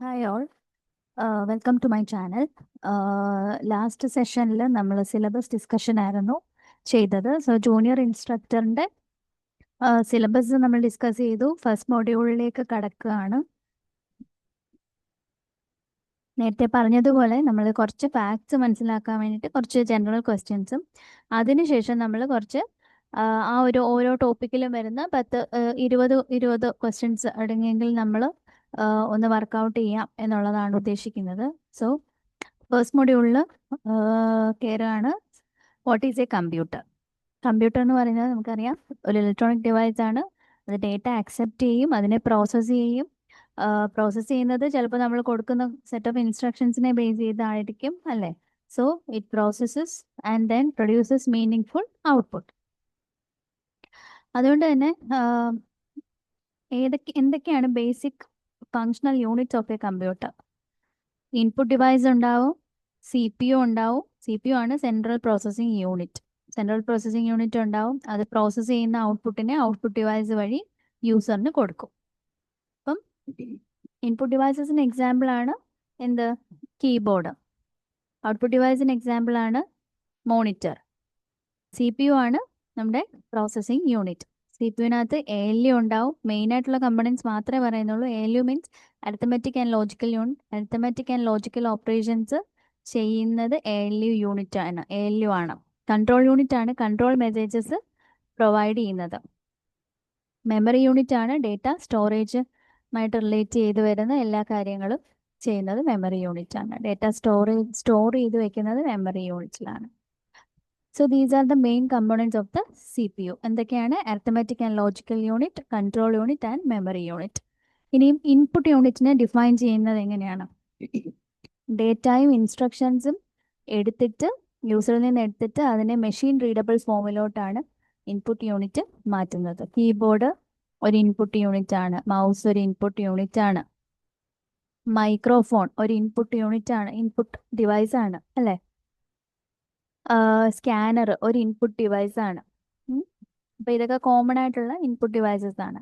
Hi all, welcome to my channel. Last സെഷനിൽ നമ്മൾ syllabus discussion ആയിരുന്നു ചെയ്തത്. സോ ജൂനിയർ ഇൻസ്ട്രക്ടറിൻ്റെ സിലബസ് നമ്മൾ ഡിസ്കസ് ചെയ്തു. ഫസ്റ്റ് മൊഡ്യൂളിലേക്ക് കടക്കുകയാണ്. നേരത്തെ പറഞ്ഞതുപോലെ നമ്മൾ കുറച്ച് ഫാക്ട്സ് മനസ്സിലാക്കാൻ വേണ്ടിയിട്ട് കുറച്ച് ജനറൽ ക്വസ്റ്റ്യൻസും അതിനുശേഷം നമ്മൾ കുറച്ച് ആ ഒരു ഓരോ ടോപ്പിക്കിലും വരുന്ന 10-20 ക്വസ്റ്റ്യൻസ് അടങ്ങിയെങ്കിൽ നമ്മൾ ഒന്ന് വർക്കൗട്ട് ചെയ്യാം എന്നുള്ളതാണ് ഉദ്ദേശിക്കുന്നത്. സോ ഫസ്റ്റ് മൊഡ്യൂളിൽ കയറുകയാണ്. What is A computer? Computer എന്ന് പറയുന്നത് നമുക്കറിയാം ഒരു ഇലക്ട്രോണിക് ഡിവൈസ് ആണ്. അത് ഡേറ്റ അക്സെപ്റ്റ് ചെയ്യും, അതിനെ പ്രോസസ്സ് ചെയ്യും. പ്രോസസ്സ് ചെയ്യുന്നത് ചിലപ്പോൾ നമ്മൾ കൊടുക്കുന്ന സെറ്റ് ഓഫ് ഇൻസ്ട്രക്ഷൻസിനെ ബേസ് ചെയ്തായിരിക്കും അല്ലേ. So it processes and then produces meaning full output. അതുകൊണ്ട് തന്നെ എന്തൊക്കെയാണ് basic functional units of a computer? Input device ഉണ്ടാവും, CPU ഉണ്ടാവും. CPU ആണ് central processing unit. Central processing unit ഉണ്ടാവും, അത് പ്രോസസ്സ് ചെയ്യുന്ന ഔട്ട്പുട്ടിനെ ഔട്ട്പുട്ട് ഡിവൈസ് വഴി യൂസറിന് കൊടുക്കും. അപ്പം ഇൻപുട്ട് ഡിവൈസസിന് എക്സാമ്പിൾ ആണ് എന്ത്? കീബോർഡ്. ഔട്ട്പുട്ട് ഡിവൈസിന് എക്സാമ്പിൾ ആണ് മോണിറ്റർ. CPU ആണ് നമ്മുടെ പ്രോസസ്സിംഗ് യൂണിറ്റ്. CPUവിനകത്ത് ALU ഉണ്ടാവും. മെയിൻ ആയിട്ടുള്ള കമ്പണൻസ് മാത്രമേ പറയുന്നുള്ളൂ. ALU means arithmetic and logical unit. Arithmetic and logical operations ചെയ്യുന്നത് ALU യൂണിറ്റ് ആണ്. ALU ആണ്. കൺട്രോൾ യൂണിറ്റ് ആണ് കൺട്രോൾ മെസ്സേജസ് പ്രൊവൈഡ് ചെയ്യുന്നത്. മെമ്മറി യൂണിറ്റ് ആണ് ഡേറ്റ സ്റ്റോറേജുമായിട്ട് റിലേറ്റ് ചെയ്ത് വരുന്ന എല്ലാ കാര്യങ്ങളും ചെയ്യുന്നത് മെമ്മറി യൂണിറ്റ് ആണ്. ഡേറ്റ സ്റ്റോർ ചെയ്ത് വെക്കുന്നത് മെമ്മറി യൂണിറ്റിലാണ്. So these are the main components of the CPU. എന്തൊക്കെയാണ്? Arithmetic and logical unit, control unit and memory unit. ഇനിയും ഇൻപുട്ട് യൂണിറ്റിനെ ഡിഫൈൻ ചെയ്യുന്നത് എങ്ങനെയാണ്? ഡേറ്റയും ഇൻസ്ട്രക്ഷൻസും എടുത്തിട്ട് യൂസറിൽ നിന്ന് എടുത്തിട്ട് അതിനെ മെഷീൻ റീഡബിൾ ഫോമിലോട്ടാണ് ഇൻപുട്ട് യൂണിറ്റ് മാറ്റുന്നത്. കീബോർഡ് ഒരു ഇൻപുട്ട് യൂണിറ്റ് ആണ്, മൗസ് ഒരു ഇൻപുട്ട് യൂണിറ്റ് ആണ്, മൈക്രോഫോൺ ഒരു ഇൻപുട്ട് യൂണിറ്റ് ആണ്, ഇൻപുട്ട് ഡിവൈസ് ആണ് അല്ലേ. സ്കാനർ ഒരു ഇൻപുട്ട് ഡിവൈസ് ആണ്. അപ്പോൾ ഇതൊക്കെ കോമൺ ആയിട്ടുള്ള ഇൻപുട്ട് ഡിവൈസസ് ആണ്.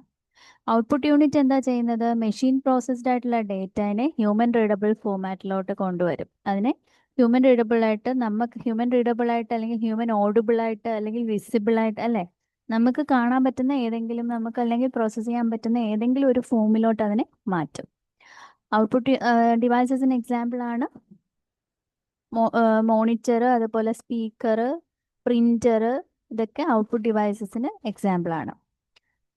ഔട്ട്പുട്ട് യൂണിറ്റ് എന്താ ചെയ്യുന്നത്? മെഷീൻ പ്രോസസ്ഡ് ആയിട്ടുള്ള ഡേറ്റനെ ഹ്യൂമൻ റീഡബിൾ ഫോമാറ്റിലോട്ട് കൊണ്ടുവരും. അതിനെ ഹ്യൂമൻ റീഡബിൾ ആയിട്ട്, നമുക്ക് ഹ്യൂമൻ റീഡബിൾ ആയിട്ട് അല്ലെങ്കിൽ ഹ്യൂമൻ ഓഡിബിൾ ആയിട്ട് അല്ലെങ്കിൽ വിസിബിൾ ആയിട്ട് അല്ലേ, നമുക്ക് കാണാൻ പറ്റുന്ന ഏതെങ്കിലും, നമുക്ക് അല്ലെങ്കിൽ പ്രോസസ്സ് ചെയ്യാൻ പറ്റുന്ന ഏതെങ്കിലും ഒരു ഫോമിലോട്ട് അതിനെ മാറ്റും. ഔട്ട്പുട്ട് ഡിവൈസസിന് എക്സാമ്പിൾ ആണ് മോണിറ്റർ, അതുപോലെ സ്പീക്കർ, പ്രിന്റർ. ഇതൊക്കെ ഔട്ട്പുട്ട് ഡിവൈസസിന് എക്സാമ്പിൾ ആണ്.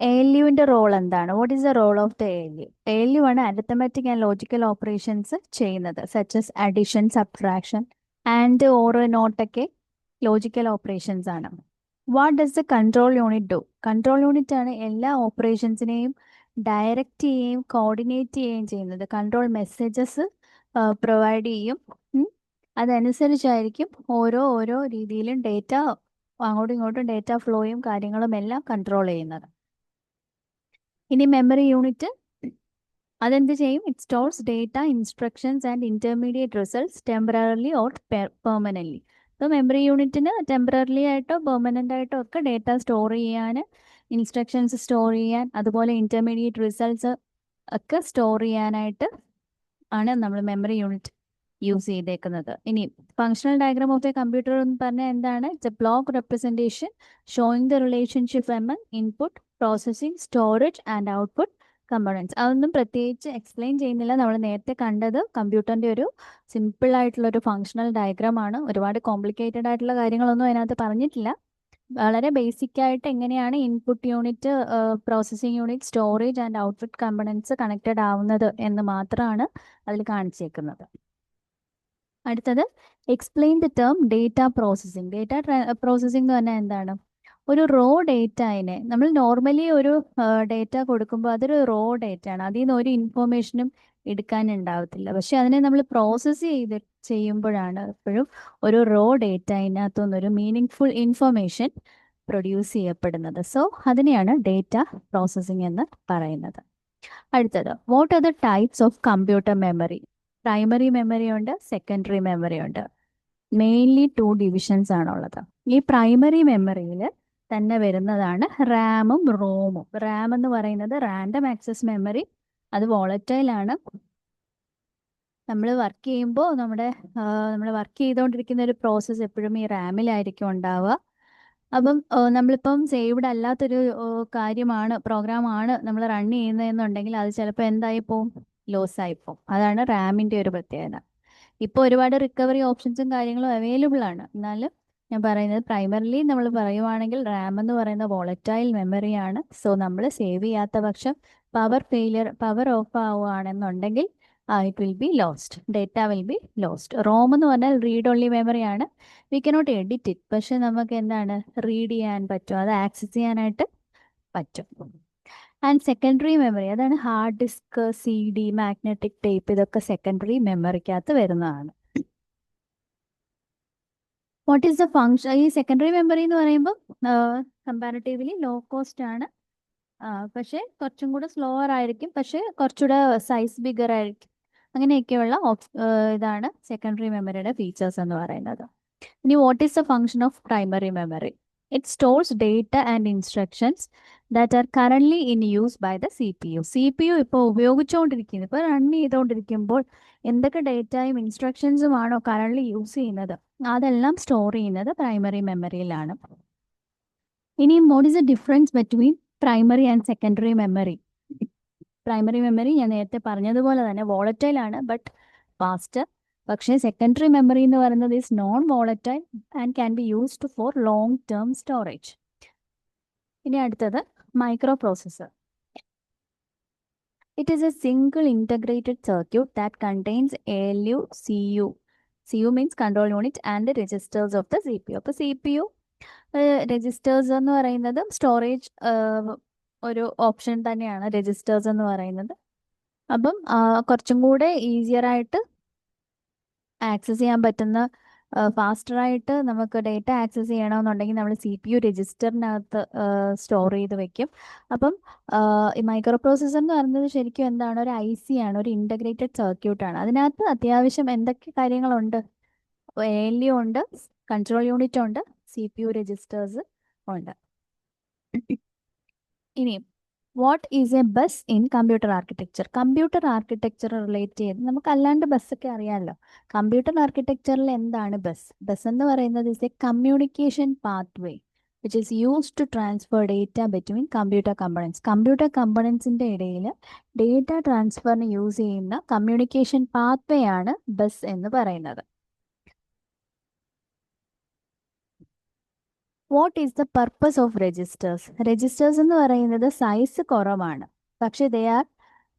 ALUവിൻ്റെ റോൾ എന്താണ്? What is the role of the ALU? ALU ആണ് അരിത്തമെറ്റിക് ആൻഡ് ലോജിക്കൽ ഓപ്പറേഷൻസ് ചെയ്യുന്നത്, such as addition, subtraction and or നോട്ടൊക്കെ ലോജിക്കൽ ഓപ്പറേഷൻസ് ആണ്. What does the control unit do? Control unit ആണ് എല്ലാ ഓപ്പറേഷൻസിനെയും ഡയറക്റ്റ് ചെയ്യുകയും കോർഡിനേറ്റ് ചെയ്യുകയും ചെയ്യുന്നത്. കൺട്രോൾ മെസ്സേജസ് പ്രൊവൈഡ് ചെയ്യും. അതനുസരിച്ചായിരിക്കും ഓരോ രീതിയിലും ഡേറ്റ അങ്ങോട്ടും ഇങ്ങോട്ടും ഡേറ്റ ഫ്ലോയും കാര്യങ്ങളും എല്ലാം കൺട്രോൾ ചെയ്യുന്നത്. ഇനി മെമ്മറി യൂണിറ്റ് അതെന്ത് ചെയ്യും? It stores data, instructions and intermediate results temporarily or permanently. ഇപ്പോൾ മെമ്മറി യൂണിറ്റിന് ടെമ്പററിലി ആയിട്ടോ പെർമനൻ്റ് ആയിട്ടോ ഒക്കെ ഡേറ്റ സ്റ്റോർ ചെയ്യാൻ, ഇൻസ്ട്രക്ഷൻസ് സ്റ്റോർ ചെയ്യാൻ, അതുപോലെ ഇന്റർമീഡിയറ്റ് റിസൾട്ട്സ് ഒക്കെ സ്റ്റോർ ചെയ്യാനായിട്ട് ആണ് നമ്മൾ മെമ്മറി യൂണിറ്റ് യൂസ് ചെയ്തേക്കുന്നത്. ഇനി functional diagram of a computer എന്ന് പറഞ്ഞാൽ എന്താണ്? It's A block representation showing the relationship among input, processing, storage and output components. അതൊന്നും പ്രത്യേകിച്ച് എക്സ്പ്ലെയിൻ ചെയ്യുന്നില്ല. നമ്മൾ നേരത്തെ കണ്ടത് കമ്പ്യൂട്ടറിൻ്റെ ഒരു സിമ്പിൾ ആയിട്ടുള്ള ഒരു ഫങ്ഷണൽ ഡയഗ്രാം ആണ്. ഒരുപാട് കോംപ്ലിക്കേറ്റഡ് ആയിട്ടുള്ള കാര്യങ്ങളൊന്നും അതിനകത്ത് പറഞ്ഞിട്ടില്ല. വളരെ ബേസിക് ആയിട്ട് എങ്ങനെയാണ് input unit, processing unit, storage and output components connected ആവുന്നത് എന്ന് മാത്രമാണ് അതിൽ കാണിച്ചേക്കുന്നത്. അടുത്തത് explain the term data processing. Data processing എന്ന് പറഞ്ഞാൽ എന്താണ്? ഒരു റോ ഡേറ്റയിനെ നമ്മൾ നോർമലി ഒരു ഡേറ്റ കൊടുക്കുമ്പോൾ അതൊരു റോ ഡേറ്റ ആണ്, അതിൽ നിന്ന് ഒരു ഇൻഫോർമേഷനും എടുക്കാനുണ്ടാവത്തില്ല. പക്ഷെ അതിനെ നമ്മൾ പ്രോസസ്സ് ചെയ്യുമ്പോഴാണ് എപ്പോഴും ഒരു റോ ഡേറ്റയിനകത്തുനിന്ന് ഒരു മീനിങ് ഫുൾ ഇൻഫോർമേഷൻ പ്രൊഡ്യൂസ് ചെയ്യപ്പെടുന്നത്. സോ അതിനെയാണ് ഡേറ്റ പ്രോസസ്സിംഗ് എന്ന് പറയുന്നത്. അടുത്തത് what are the types of computer memory? Primary memory ഉണ്ട്, സെക്കൻഡറി മെമ്മറി ഉണ്ട്. മെയിൻലി 2 ഡിവിഷൻസ് ആണുള്ളത്. ഈ പ്രൈമറി മെമ്മറിയിൽ തന്നെ വരുന്നതാണ് റാമും റോമും. റാം എന്ന് പറയുന്നത് റാൻഡം ആക്സസ് മെമ്മറി, അത് വോളറ്റൈൽ ആണ്. നമ്മൾ വർക്ക് ചെയ്യുമ്പോൾ നമ്മൾ വർക്ക് ചെയ്തുകൊണ്ടിരിക്കുന്ന ഒരു പ്രോസസ്സ് എപ്പോഴും ഈ റാമിലായിരിക്കും ഉണ്ടാവുക. അപ്പം നമ്മളിപ്പം സേവ്ഡ് അല്ലാത്തൊരു കാര്യമാണ്, പ്രോഗ്രാമാണ് നമ്മൾ റൺ ചെയ്യുന്നതെന്നുണ്ടെങ്കിൽ അത് ചിലപ്പോൾ എന്തായി പോവും, ലോസ് ആയി പോവും. അതാണ് റാമിൻ്റെ ഒരു പ്രത്യേകത. ഇപ്പോൾ ഒരുപാട് റിക്കവറി ഓപ്ഷൻസും കാര്യങ്ങളും അവൈലബിൾ ആണ്. എന്നാലും ഞാൻ പറയുന്നത് പ്രൈമറിലി നമ്മൾ പറയുവാണെങ്കിൽ റാം എന്ന് പറയുന്ന വോളറ്റൈൽ മെമ്മറിയാണ്. സോ നമ്മൾ സേവ് ചെയ്യാത്ത പക്ഷം പവർ ഓഫ് ആവുകയാണെന്നുണ്ടെങ്കിൽ it will be lost, data will be lost. ROM എന്ന് പറഞ്ഞാൽ റീഡ് ഓൺലി മെമ്മറിയാണ്. വി കനോട്ട് എഡിറ്റ് ഇറ്റ്, പക്ഷെ നമുക്ക് എന്താണ് റീഡ് ചെയ്യാൻ പറ്റും, അത് ആക്സസ് ചെയ്യാനായിട്ട് പറ്റും. ആൻഡ് സെക്കൻഡറി മെമ്മറി, അതാണ് hard disk, CD, magnetic tape, ഇതൊക്കെ സെക്കൻഡറി മെമ്മറിക്കകത്ത് വരുന്നതാണ്. What is the function? ഈ സെക്കൻഡറി മെമ്മറി എന്ന് പറയുമ്പോൾ കമ്പാരിറ്റീവ്ലി ലോ കോസ്റ്റ് ആണ്, പക്ഷേ കുറച്ചും കൂടെ സ്ലോവർ ആയിരിക്കും, പക്ഷേ കുറച്ചുകൂടെ സൈസ് ബിഗർ ആയിരിക്കും. അങ്ങനെയൊക്കെയുള്ള ഇതാണ് സെക്കൻഡറി മെമ്മറിയുടെ ഫീച്ചേഴ്സ് എന്ന് പറയുന്നത്. ഇനി what is the function of primary memory? It stores data and instructions that are currently in use by the CPU. CPU ഇപ്പോൾ ഉപയോഗിച്ചുകൊണ്ടിരിക്കുന്നത്, ഇപ്പോൾ റൺ ചെയ്തുകൊണ്ടിരിക്കുമ്പോൾ എന്തൊക്കെ ഡേറ്റയും ഇൻസ്ട്രക്ഷൻസും ആണോ കറന്റ്ലി യൂസ് ചെയ്യുന്നത്, അതെല്ലാം സ്റ്റോർ ചെയ്യുന്നത് പ്രൈമറി മെമ്മറിയിലാണ്. ഇനി what is the difference between primary and secondary memory? Primary memory ഞാൻ നേരത്തെ പറഞ്ഞതുപോലെ തന്നെ വോളറ്റൈൽ ആണ്, ബട്ട് ഫാസ്റ്റർ. പക്ഷേ സെക്കൻഡറി മെമ്മറി എന്ന് പറയുന്നത് is known volatile and can be used for long term storage. ഇനി അടുത്തത് micro processor. It is A single integrated circuit that contains ALU, CU means control unit and registers of the CPU. അപ്പോൾ CPU registers എന്ന് പറയുന്നത് storage ഒരു option തന്നെയാണ് registers എന്ന് പറയുന്നത്. അപ്പം കുറച്ചും കൂടെ ഈസിയറായിട്ട് ആക്സസ് ചെയ്യാൻ പറ്റുന്ന, ഫാസ്റ്ററായിട്ട് നമുക്ക് ഡേറ്റ ആക്സസ് ചെയ്യണമെന്നുണ്ടെങ്കിൽ നമ്മൾ CPU രജിസ്റ്ററിനകത്ത് സ്റ്റോർ ചെയ്ത് വെക്കും. അപ്പം ഈ മൈക്രോ പ്രോസസ്സർ എന്ന് പറയുന്നത് ശരിക്കും എന്താണ്, ഒരു IC ആണ്, ഒരു ഇൻ്റഗ്രേറ്റഡ് സർക്യൂട്ടാണ്. അതിനകത്ത് അത്യാവശ്യം എന്തൊക്കെ കാര്യങ്ങളുണ്ട്? ALU ഉണ്ട്, കൺട്രോൾ യൂണിറ്റ് ഉണ്ട്, CPU രജിസ്റ്റേഴ്സ് ഉണ്ട്. ഇനി what is A bus in computer architecture? Computer architecture relate ചെയ്ത് നമുക്ക് അല്ലാണ്ട് ബസ്സൊക്കെ അറിയാമല്ലോ. കമ്പ്യൂട്ടർ ആർക്കിടെക്ചറിൽ എന്താണ് ബസ്? ബസ് എന്ന് പറയുന്നത് is a communication path way which is used to transfer data between computer components. Computer കമ്പണൻസിൻ്റെ ഇടയിൽ ഡേറ്റ ട്രാൻസ്ഫറിന് യൂസ് ചെയ്യുന്ന കമ്മ്യൂണിക്കേഷൻ പാത്ത് വേ ആണ് ബസ് എന്ന് പറയുന്നത്. What is the purpose of registers? Registers എന്ന് പറയുന്നത് സൈസ് കുറവാണ്, പക്ഷേ they are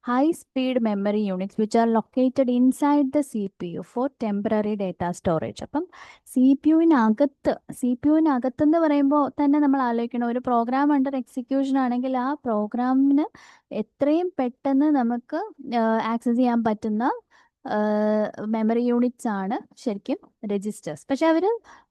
high speed memory units which are located inside the CPU for temporary data storage. അപ്പം CPU-നകത്ത് എന്ന് പറയുമ്പോൾ തന്നെ നമ്മൾ ആലോചിക്കണം, ഒരു പ്രോഗ്രാം അണ്ടർ എക്സിക്യൂഷൻ ആണെങ്കിൽ ആ പ്രോഗ്രാമിന് എത്രയും പെട്ടെന്ന് നമുക്ക് ആക്സസ് ചെയ്യാൻ പറ്റുന്ന മെമ്മറി യൂണിറ്റ്സ് ആണ് ശരിക്കും രജിസ്റ്റേഴ്സ്. പക്ഷെ അവർ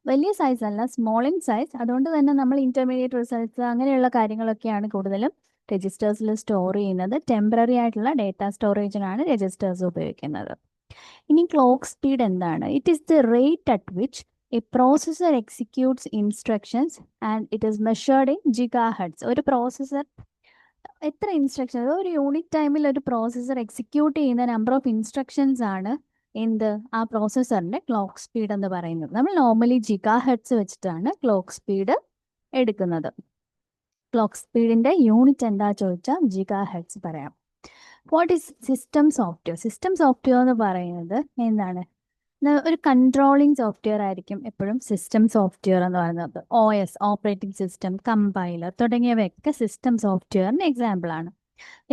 വലിയ സൈസ് അല്ല, സ്മോൾ ഇൻ സൈസ്. അതുകൊണ്ട് തന്നെ നമ്മൾ ഇന്റർമീഡിയറ്റ് റിസൾട്ട്സ് അങ്ങനെയുള്ള കാര്യങ്ങളൊക്കെയാണ് കൂടുതലും രജിസ്റ്റേഴ്സിൽ സ്റ്റോർ ചെയ്യുന്നത്. ടെമ്പററി ആയിട്ടുള്ള ഡേറ്റ സ്റ്റോറേജിനാണ് രജിസ്റ്റേഴ്സ് ഉപയോഗിക്കുന്നത്. ഇനി ക്ലോക്ക് സ്പീഡ് എന്താണ്? It is the rate at which A processor executes instructions and it is measured in GHz. ഒരു പ്രോസസ്സർ എത്ര ഇൻസ്ട്രക്ഷൻ, ഒരു യൂണിറ്റ് ടൈമിൽ ഒരു പ്രോസസ്സർ എക്സിക്യൂട്ട് ചെയ്യുന്ന നമ്പർ ഓഫ് ഇൻസ്ട്രക്ഷൻസ് ആണ് ആ പ്രോസസ്സറിന്റെ ക്ലോക്ക് സ്പീഡ് എന്ന് പറയുന്നത്. നമ്മൾ നോർമലി GHz വെച്ചിട്ടാണ് ക്ലോക്ക് സ്പീഡ് എടുക്കുന്നത്. ക്ലോക്ക് സ്പീഡിന്റെ യൂണിറ്റ് എന്താ ചോദിച്ചാൽ GHz പറയാം. What is system software? System software എന്ന് പറയുന്നത് എന്താണ്? ഒരു കൺട്രോളിങ് സോഫ്റ്റ്വെയർ ആയിരിക്കും എപ്പോഴും സിസ്റ്റം സോഫ്റ്റ്വെയർ എന്ന് പറയുന്നത്. OS, ഓപ്പറേറ്റിംഗ് സിസ്റ്റം, കമ്പൈലർ തുടങ്ങിയവയൊക്കെ സിസ്റ്റം സോഫ്റ്റ്വെയറിന് എക്സാമ്പിൾ ആണ്.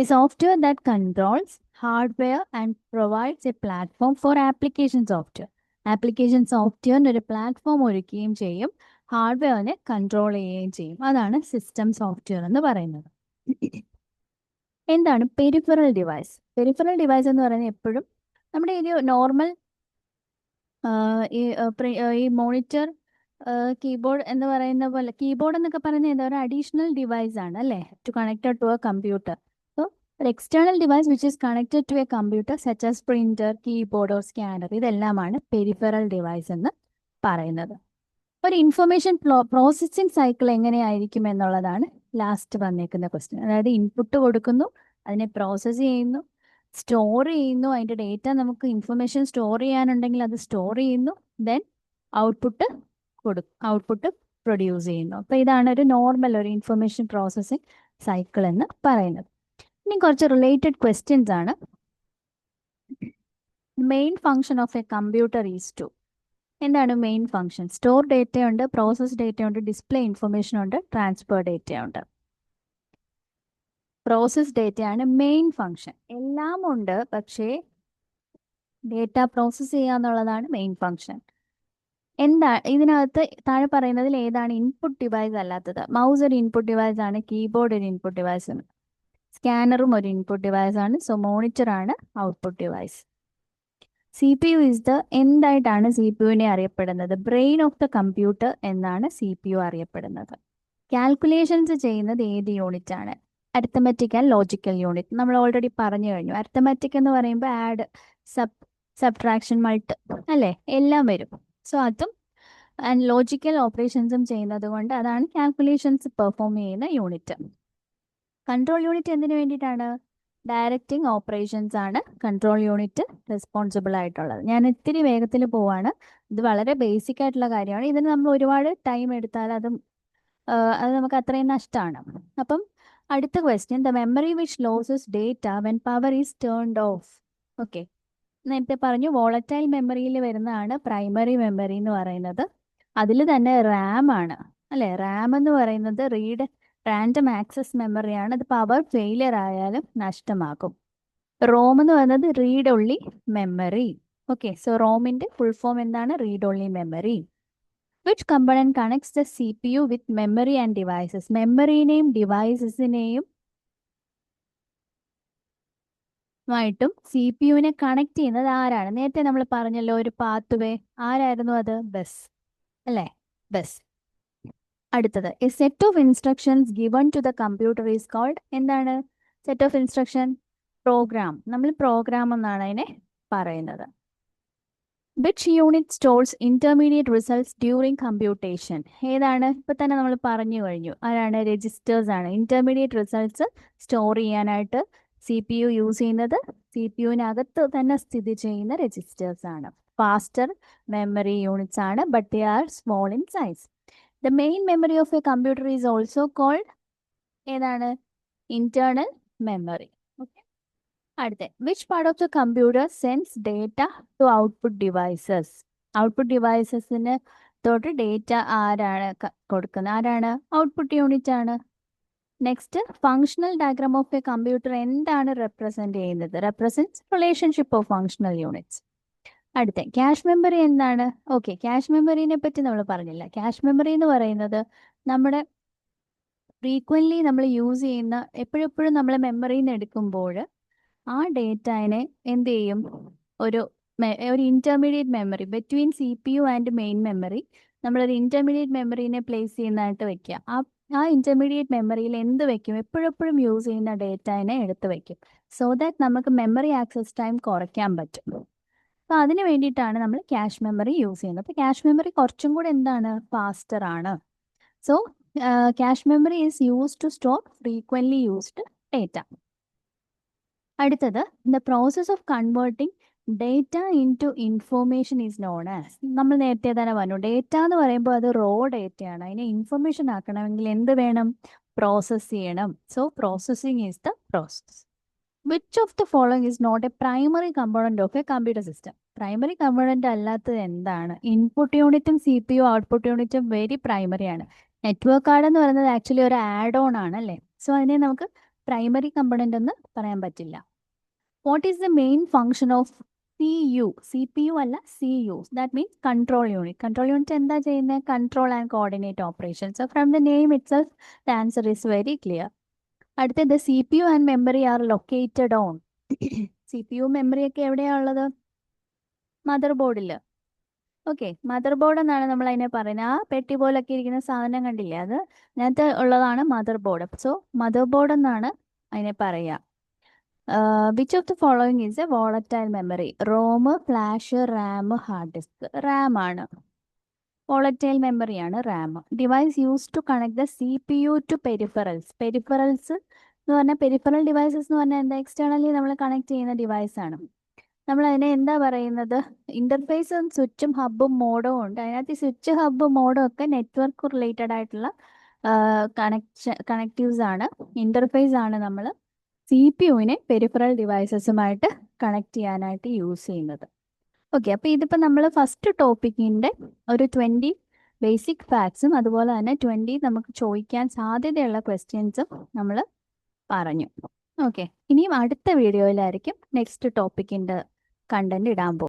A software that controls hardware and provides a platform for application software. Application സോഫ്റ്റ്വെയറിന് ഒരു പ്ലാറ്റ്ഫോം ഒരുക്കുകയും ചെയ്യും, ഹാർഡ്വെയറിനെ കൺട്രോൾ ചെയ്യുകയും ചെയ്യും. അതാണ് സിസ്റ്റം സോഫ്റ്റ്വെയർ എന്ന് പറയുന്നത്. എന്താണ് പെരിഫറൽ ഡിവൈസ്? പെരിഫറൽ ഡിവൈസ് എന്ന് പറയുന്നത് എപ്പോഴും നമ്മുടെ ഒരു നോർമൽ ഈ മോണിറ്റർ, കീബോർഡ് എന്ന് പറയുന്ന പോലെ, കീബോർഡ് എന്നൊക്കെ പറയുന്നത് എന്താ, ഒരു അഡീഷണൽ ഡിവൈസ് ആണ് അല്ലേ, to connected to a computer. So ഒരു external device which is connected to a computer such as printer, keyboard or scanner, ഇതെല്ലാമാണ് പെരിഫറൽ ഡിവൈസ് എന്ന് പറയുന്നത്. ഒരു ഇൻഫർമേഷൻ പ്രോസസ്സിംഗ് സൈക്കിൾ എങ്ങനെയായിരിക്കും എന്നുള്ളതാണ് ലാസ്റ്റ് വന്നേക്കുന്ന ക്വസ്റ്റ്യൻ. അതായത് ഇൻപുട്ട് കൊടുക്കുന്നു, അതിനെ പ്രോസസ്സ് ചെയ്യുന്നു, സ്റ്റോർ ചെയ്യുന്നു, അതിൻ്റെ ഡേറ്റ നമുക്ക് ഇൻഫർമേഷൻ സ്റ്റോർ ചെയ്യാനുണ്ടെങ്കിൽ അത് സ്റ്റോർ ചെയ്യുന്നു, ദെൻ ഔട്ട്പുട്ട് പ്രൊഡ്യൂസ് ചെയ്യുന്നു. അപ്പോൾ ഇതാണ് ഒരു നോർമൽ ഒരു ഇൻഫർമേഷൻ പ്രോസസ്സിംഗ് സൈക്കിൾ എന്ന് പറയുന്നത്. ഇനി കുറച്ച് റിലേറ്റഡ് ക്വസ്റ്റ്യൻസ് ആണ്. Main function of a computer is to. എന്താണ് മെയിൻ ഫങ്ഷൻ? സ്റ്റോർ ഡേറ്റ ഉണ്ട്, പ്രോസസ് ഡേറ്റ ഉണ്ട്, ഡിസ്പ്ലേ ഇൻഫർമേഷൻ ഉണ്ട്, ട്രാൻസ്ഫർ ഡേറ്റ ഉണ്ട്. പ്രോസസ് ഡേറ്റയാണ് മെയിൻ ഫങ്ഷൻ. എല്ലാം ഉണ്ട്, പക്ഷേ ഡേറ്റ പ്രോസസ് ചെയ്യുക എന്നുള്ളതാണ് മെയിൻ ഫങ്ഷൻ. എന്താ ഇതിനകത്ത് താഴെ പറയുന്നതിൽ ഏതാണ് ഇൻപുട്ട് ഡിവൈസ് അല്ലാത്തത്? മൗസ് ഒരു ഇൻപുട്ട് ഡിവൈസ് ആണ്, കീബോർഡ് ഒരു ഇൻപുട്ട് ഡിവൈസ് ആണ്, സ്കാനറും ഒരു ഇൻപുട്ട് ഡിവൈസ് ആണ്, സോ മോണിറ്റർ ആണ് output device. CPU is the എന്തായിട്ടാണ് CPU അറിയപ്പെടുന്നത്? ബ്രെയിൻ ഓഫ് ദ കമ്പ്യൂട്ടർ എന്നാണ് CPU അറിയപ്പെടുന്നത്. കാൽക്കുലേഷൻസ് ചെയ്യുന്നത് ഏത് യൂണിറ്റ് ആണ്? Arithmetic and logical unit. നമ്മൾ ഓൾറെഡി പറഞ്ഞു കഴിഞ്ഞു. അരിത്തമെറ്റിക് എന്ന് പറയുമ്പോൾ ആഡ്, സബ്ട്രാക്ഷൻ, മൾട്ട് അല്ലേ, എല്ലാം വരും. സോ അതും ആൻഡ് ലോജിക്കൽ ഓപ്പറേഷൻസും ചെയ്യുന്നത് കൊണ്ട് അതാണ് കാൽക്കുലേഷൻസ് പെർഫോം ചെയ്യുന്ന യൂണിറ്റ്. കൺട്രോൾ യൂണിറ്റ് എന്തിനു വേണ്ടിയിട്ടാണ്? ഡയറക്റ്റിംഗ് ഓപ്പറേഷൻസ് ആണ് കൺട്രോൾ യൂണിറ്റ് റെസ്പോൺസിബിൾ ആയിട്ടുള്ളത്. ഞാൻ ഇത്തിരി വേഗത്തിൽ പോവാണ്. ഇത് വളരെ ബേസിക് ആയിട്ടുള്ള കാര്യമാണ്. ഇതിന് നമ്മൾ ഒരുപാട് ടൈം എടുത്താൽ അത് നമുക്ക് അത്രയും നഷ്ടമാണ്. അപ്പം അടുത്ത question, the memory which losses data when power is turned of. Okay, നേരത്തെ പറഞ്ഞു വോളറ്റൈൽ മെമ്മറിയിൽ വരുന്നതാണ് പ്രൈമറി മെമ്മറി എന്ന് പറയുന്നത്. അതിൽ തന്നെ റാം ആണ് അല്ലേ. റാം എന്ന് പറയുന്നത് റാൻഡം ആക്സസ് മെമ്മറിയാണ്. അത് പവർ ഫെയിലിയർ ആയാലും നഷ്ടമാകും. റോം എന്ന് പറയുന്നത് read only memory. Okay, so റോമിന്റെ ഫുൾ ഫോം എന്താണ്? Read only memory. Which component connects the CPU with memory and devices? മെമ്മറിനെയും ഡിവൈസസിനെയും ായിട്ടും CPU കണക്ട് ചെയ്യുന്നത് ആരാണ്? നേരത്തെ നമ്മൾ പറഞ്ഞല്ലോ ഒരു പാത്ത് വേ. ആരായിരുന്നു അത്? ബസ് അല്ലേ, ബസ്. അടുത്തത്, a set of instructions given to the computer is called. എന്താണ് സെറ്റ് ഓഫ് ഇൻസ്ട്രക്ഷൻ? പ്രോഗ്രാം. നമ്മൾ പ്രോഗ്രാം എന്നാണ് അതിനെ പറയുന്നത്. Which unit stores intermediate results during computation? ഏതാണ്? ഇപ്പൊ തന്നെ നമ്മൾ പറഞ്ഞു കഴിഞ്ഞു. ആരാണ്? രജിസ്റ്റേഴ്സ് ആണ് ഇന്റർമീഡിയറ്റ് റിസൾട്ട്സ് സ്റ്റോർ ചെയ്യാനായിട്ട് CPU യൂസ് ചെയ്യുന്നത്. CPU-നകത്ത് തന്നെ സ്ഥിതി ചെയ്യുന്ന രജിസ്റ്റേഴ്സ് ആണ്. ഫാസ്റ്റർ മെമ്മറി യൂണിറ്റ്സ് ആണ്, but they are small in size. The main memory of a computer is also called. ഏതാണ്? Internal memory. ഓക്കെ, അടുത്ത, which part of the computer sends data to output devices? Output ഡിവൈസസിന് തൊട്ട് data ആരാണ് കൊടുക്കുന്നത്? ആരാണ്? Output unit ആണ്. Next, functional diagram of a computer എന്താണ് represent ചെയ്യുന്നത്? Represents relationship of functional units. അടുത്ത, ക്യാഷ് മെമ്മറി എന്താണ്? ഓക്കെ, ക്യാഷ് മെമ്മറിനെ പറ്റി നമ്മൾ പറഞ്ഞില്ല. ക്യാഷ് മെമ്മറി എന്ന് പറയുന്നത് നമ്മുടെ ഫ്രീക്വൻലി നമ്മൾ യൂസ് ചെയ്യുന്ന, എപ്പോഴെപ്പോഴും നമ്മൾ മെമ്മറിയിൽ നിന്ന് എടുക്കുമ്പോൾ ആ ഡേറ്റനെ എന്ത് ചെയ്യും? ഒരു intermediate memory between CPU and main memory, നമ്മളൊരു ഇന്റർമീഡിയറ്റ് മെമ്മറിനെ പ്ലേസ് ചെയ്യുന്നതായിട്ട് വെക്കുക. ആ ഇന്റർമീഡിയറ്റ് മെമ്മറിയിൽ എന്ത് വെക്കും? എപ്പോഴെപ്പോഴും യൂസ് ചെയ്യുന്ന ഡേറ്റനെ എടുത്ത് വെക്കും. സോ ദാറ്റ് നമുക്ക് മെമ്മറി ആക്സസ് ടൈം കുറയ്ക്കാൻ പറ്റും. അപ്പോൾ അതിന് വേണ്ടിയിട്ടാണ് നമ്മൾ ക്യാഷ് മെമ്മറി യൂസ് ചെയ്യുന്നത്. അപ്പോൾ ക്യാഷ് മെമ്മറി കുറച്ചും കൂടെ എന്താണ്? ഫാസ്റ്റർ ആണ്. So cache memory is used to store frequently used data. അടുത്തത്, the process of converting data into information is known as. നമ്മൾ നേരത്തെ തന്നെ പറഞ്ഞു, ഡേറ്റ എന്ന് പറയുമ്പോൾ അത് റോ ഡേറ്റയാണ്. അതിനെ ഇൻഫർമേഷൻ ആക്കണമെങ്കിൽ എന്ത് വേണം? പ്രോസസ് ചെയ്യണം. So processing is the process. Which of the following is not a primary component of a computer system? Primary component അല്ലാത്തത് എന്താണ്? ഇൻപുട്ട് യൂണിറ്റും CPU ഔട്ട്പുട്ട് യൂണിറ്റും വെരി പ്രൈമറി ആണ്. നെറ്റ്വർക്ക് കാർഡ് എന്ന് പറയുന്നത് ആക്ച്വലി ഒരു ആഡ് ഓൺ ആണ് അല്ലേ. സോ അതിനെ നമുക്ക് പ്രൈമറി കമ്പോണന്റ് എന്ന് പറയാൻ പറ്റില്ല. What is the main function of CPU അല്ല, CU. That means control unit. Control unit എന്താ ചെയ്യുന്നത്? Control and coordinate operation. So from the name it self the answer is very clear. അടുത്തത്, CPU and memory are located on. CPU memory ഒക്കെ എവിടെയാണ് ഉള്ളത്? Mother ബോർഡിൽ. Okay, mother board എന്നാണ് നമ്മൾ അതിനെ പറയുന്നത്. ആ പെട്ടി പോലൊക്കെ ഇരിക്കുന്ന സാധനം കണ്ടില്ലേ, അത് അതിനകത്ത് ഉള്ളതാണ് motherboard. So motherboard എന്നാണ് അതിനെ പറയുക. Which of the following is a volatile memory? ROM, flash, RAM, hard disk. RAM ആണ് വോളറ്റൈൽ മെമ്മറിയാണ് RAM. Device use to connect the CPU to peripherals. Peripherals എന്ന് പറഞ്ഞാൽ പെരിഫറൽ ഡിവൈസസ് എന്ന് പറഞ്ഞാൽ എന്താ, എക്സ്റ്റേണലി നമ്മൾ കണക്ട് ചെയ്യുന്ന ഡിവൈസ് ആണ്. നമ്മൾ അതിനെ എന്താ പറയുന്നത്, ഇന്റർഫേസും സ്വിച്ചും ഹബും മോഡും ഉണ്ട്. അതിനകത്ത് ഈ സ്വിച്ച് ഹബ് മോഡും ഒക്കെ നെറ്റ്വർക്ക് റിലേറ്റഡ് ആയിട്ടുള്ള കണക്റ്റീവ്സ് ആണ്. ഇന്റർഫേസ് ആണ് നമ്മൾ CPU-നെ പെരിഫറൽ ഡിവൈസസുമായിട്ട് കണക്ട് ചെയ്യാനായിട്ട് യൂസ് ചെയ്യുന്നത്. ഓക്കെ, അപ്പോൾ ഇതിപ്പോൾ നമ്മൾ ഫസ്റ്റ് ടോപ്പിക്കിൻ്റെ ഒരു 20 ബേസിക് ഫാക്ട്സും അതുപോലെ തന്നെ 20 നമുക്ക് ചോദിക്കാൻ സാധ്യതയുള്ള ക്വസ്റ്റ്യൻസും നമ്മൾ പറഞ്ഞു. ഓക്കെ, ഇനിയും അടുത്ത വീഡിയോയിലായിരിക്കും നെക്സ്റ്റ് ടോപ്പിക്കിൻ്റെ കണ്ടന്റ് ഇടാൻ പോകും.